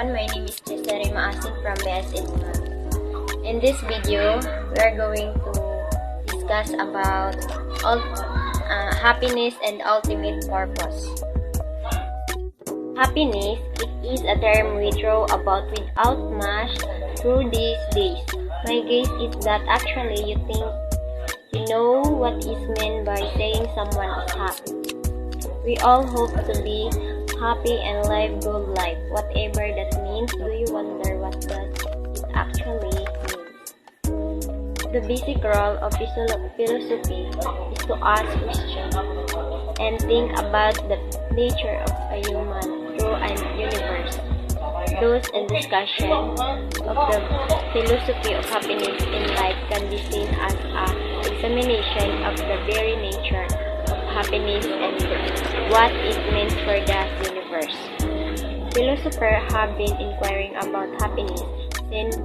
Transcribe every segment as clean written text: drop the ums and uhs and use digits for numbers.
everyone, my name is Cesare Maasin from BSN. In this video, we are going to discuss about happiness and ultimate purpose. Happiness, it is a term we throw about without much through these days. My guess is that actually you think you know what is meant by saying someone is happy. We all hope to be happy and live good life. Whatever that means, do you wonder what does it actually mean? The basic role of philosophy is to ask questions and think about the nature of a human through an universe. Those in discussion of the philosophy of happiness in life can be seen as an examination of the very nature of happiness and what it means for the universe. Philosophers have been inquiring about happiness since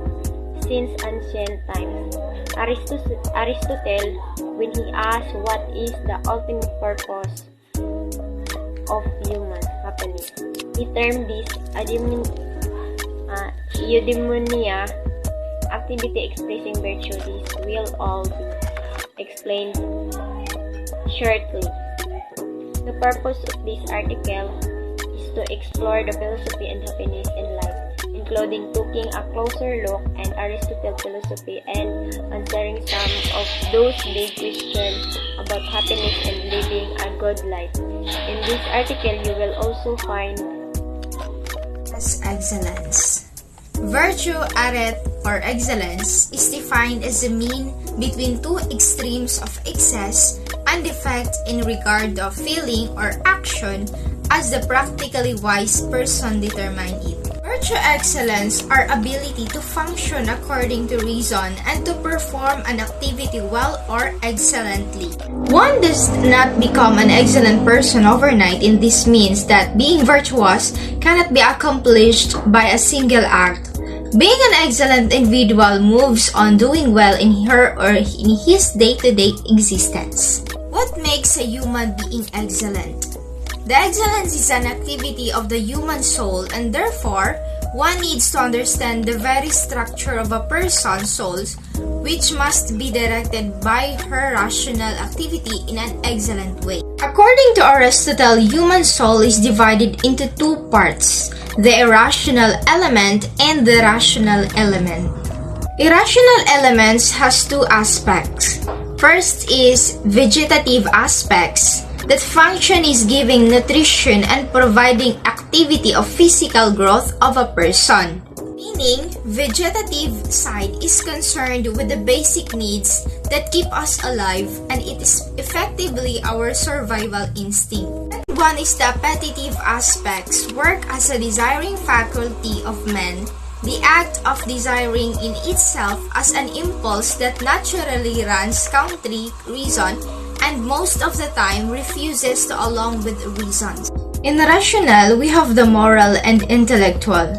ancient times. Aristotle, when he asked what is the ultimate purpose of human happiness, he termed this eudaimonia, activity expressing virtue. This will all be explained shortly. The purpose of this article is to explore the philosophy and happiness in life, including taking a closer look at Aristotle's philosophy and answering some of those big questions about happiness and living a good life. In this article, you will also find as excellence. Virtue, arete, or excellence is defined as the mean between two extremes of excess and defect in regard of feeling or action as the practically wise person determine it. Virtue excellence are ability to function according to reason and to perform an activity well or excellently. One does not become an excellent person overnight. In this means that being virtuous cannot be accomplished by a single act. Being an excellent individual moves on doing well in her or in his day-to-day existence. What makes a human being excellent? The excellence is an activity of the human soul, and therefore, one needs to understand the very structure of a person's soul, which must be directed by her rational activity in an excellent way. According to Aristotle, human soul is divided into two parts, the irrational element and the rational element. Irrational elements has two aspects. First is vegetative aspects. That function is giving nutrition and providing activity of physical growth of a person. Meaning, vegetative side is concerned with the basic needs that keep us alive, and it is effectively our survival instinct. And one is the appetitive aspects, work as a desiring faculty of man, the act of desiring in itself as an impulse that naturally runs counter reason and most of the time refuses to along with reasons. In rational, we have the moral and intellectual.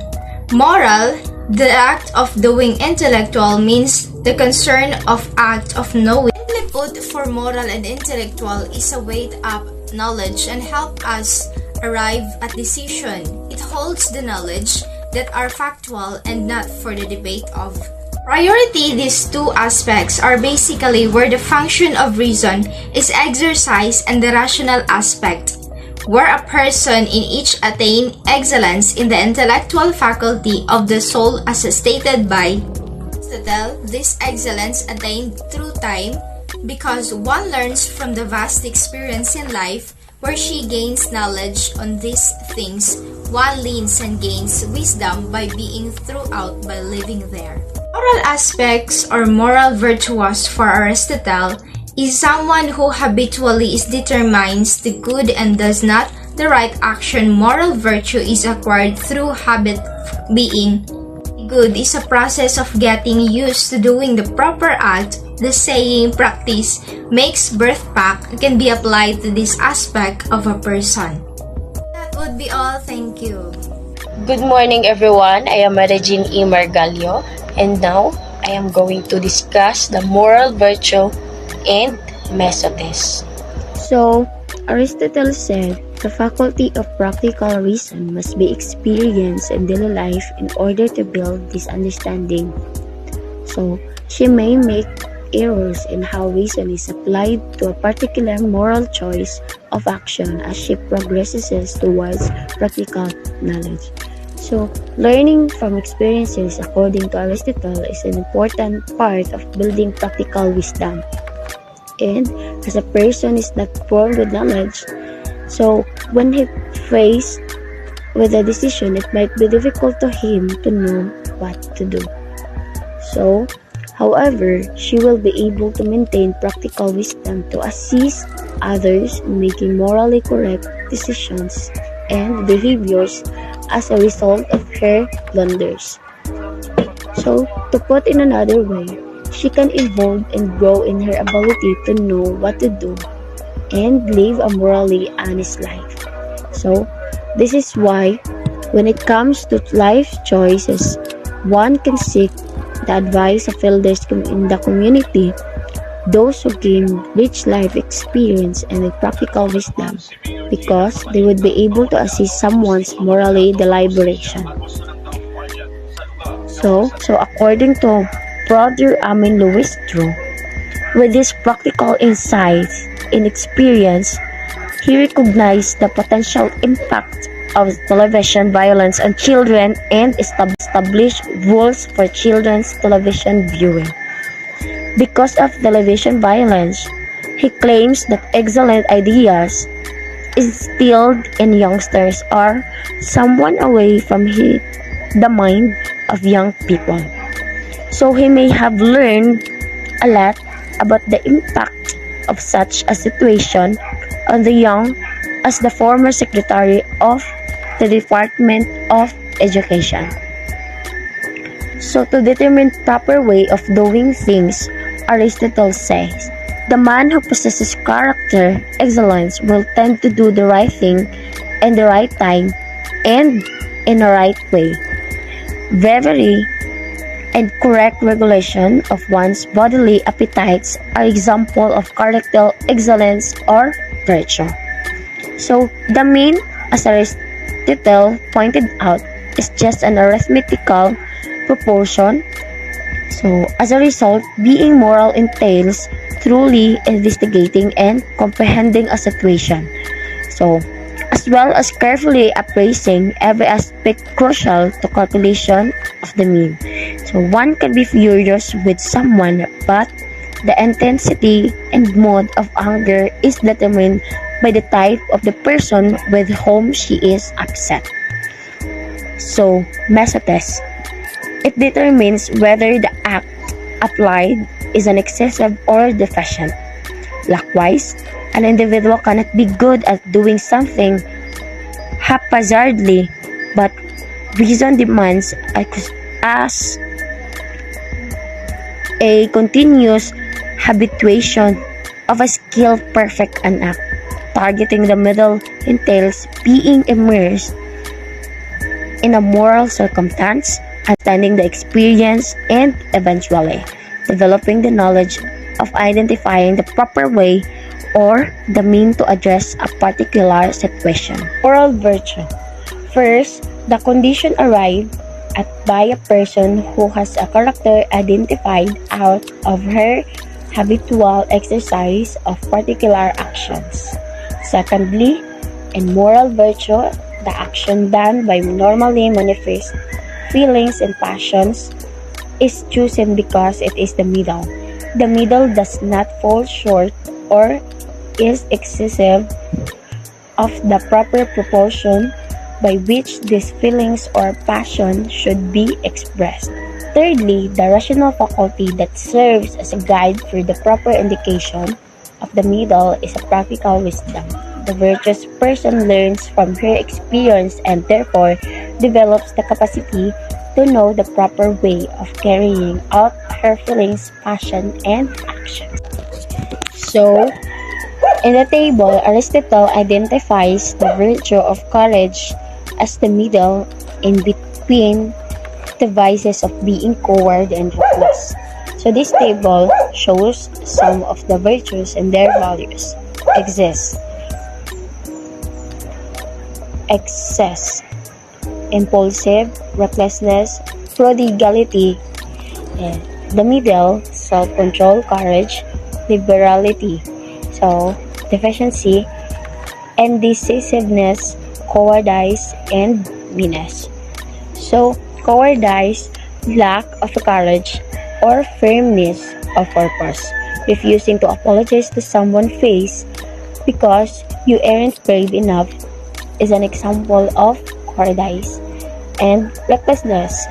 Moral, the act of doing. Intellectual means the concern of act of knowing. Simply put, for moral and intellectual is a weight up knowledge and help us arrive at decision. It holds the knowledge that are factual and not for the debate of. Priority, these two aspects are basically where the function of reason is exercised and the rational aspect, where a person in each attain excellence in the intellectual faculty of the soul as stated by Aristotle. This excellence attained through time because one learns from the vast experience in life where she gains knowledge on these things. One leans and gains wisdom by being throughout by living there. Moral aspects or moral virtuous for Aristotle is someone who habitually determines the good and does not the right action. Moral virtue is acquired through habit. Being good is a process of getting used to doing the proper act. The saying practice makes birth pack can be applied to this aspect of a person. That would be all. Thank you. Good morning, everyone. I am Regine E. Margalio, and now I am going to discuss the moral virtue and mesotes. So, Aristotle said, The faculty of practical reason must be experienced in daily life in order to build this understanding. So, she may make errors in how reason is applied to a particular moral choice of action as she progresses towards practical knowledge. So, learning from experiences, according to Aristotle, is an important part of building practical wisdom. And as a person is not born with knowledge, so when he faced with a decision, it might be difficult to him to know what to do. So, however, she will be able to maintain practical wisdom to assist others in making morally correct decisions and behaviors as a result of her blunders. So, to put in another way, she can evolve and grow in her ability to know what to do and live a morally honest life. So, this is why when it comes to life choices, one can seek the advice of elders in the community, those who gain rich life experience and practical wisdom, because they would be able to assist someone's morally deliberation. So according to Brother Amin Louis Drew, with his practical insights and experience, he recognized the potential impact of television violence on children and established rules for children's television viewing. Because of television violence, he claims that excellent ideas instilled in youngsters are somewhat away from the mind of young people. So he may have learned a lot about the impact of such a situation on the young as the former secretary of the Department of Education. So to determine proper way of doing things, Aristotle says, the man who possesses character excellence will tend to do the right thing in the right time and in the right way. Bravery and correct regulation of one's bodily appetites are example of character excellence or virtue. So the mean, as Aristotle pointed out, is just an arithmetical proportion. So as a result, being moral entails truly investigating and comprehending a situation. So as well as carefully appraising every aspect crucial to calculation of the mean. So one can be furious with someone, but the intensity and mode of anger is determined by the type of the person with whom she is upset. So, mesotes. It determines whether the act applied is an excessive or deficient. Likewise, an individual cannot be good at doing something haphazardly, but reason demands as a continuous habituation of a skill perfect an act. Targeting the middle entails being immersed in a moral circumstance, understanding the experience, and eventually developing the knowledge of identifying the proper way or the mean to address a particular situation. Moral virtue. First, the condition arrived at by a person who has a character identified out of her habitual exercise of particular actions. Secondly, in moral virtue, the action done by normally manifest feelings and passions is chosen because it is the middle. The middle does not fall short or is excessive of the proper proportion by which these feelings or passion should be expressed. Thirdly, the rational faculty that serves as a guide for the proper indication of the middle is a practical wisdom. The virtuous person learns from her experience and therefore develops the capacity to know the proper way of carrying out her feelings, passion, and actions. So, in the table, Aristotle identifies the virtue of courage as the middle in between the vices of being coward and reckless. So this table shows some of the virtues and their values exist. excess, impulsive, recklessness, prodigality. And the middle, self-control, courage, liberality. So, deficiency, indecisiveness, cowardice, and meanness. So, cowardice, lack of courage or firmness of purpose, refusing to apologize to someone face because you aren't brave enough is an example of cowardice. And recklessness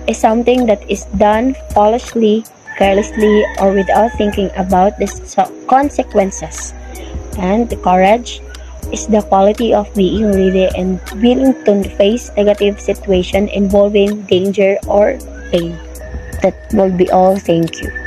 is something that is done foolishly, carelessly, or without thinking about the consequences. And the courage is the quality of being ready and willing to face negative situation involving danger or pain. That will be all. Thank you.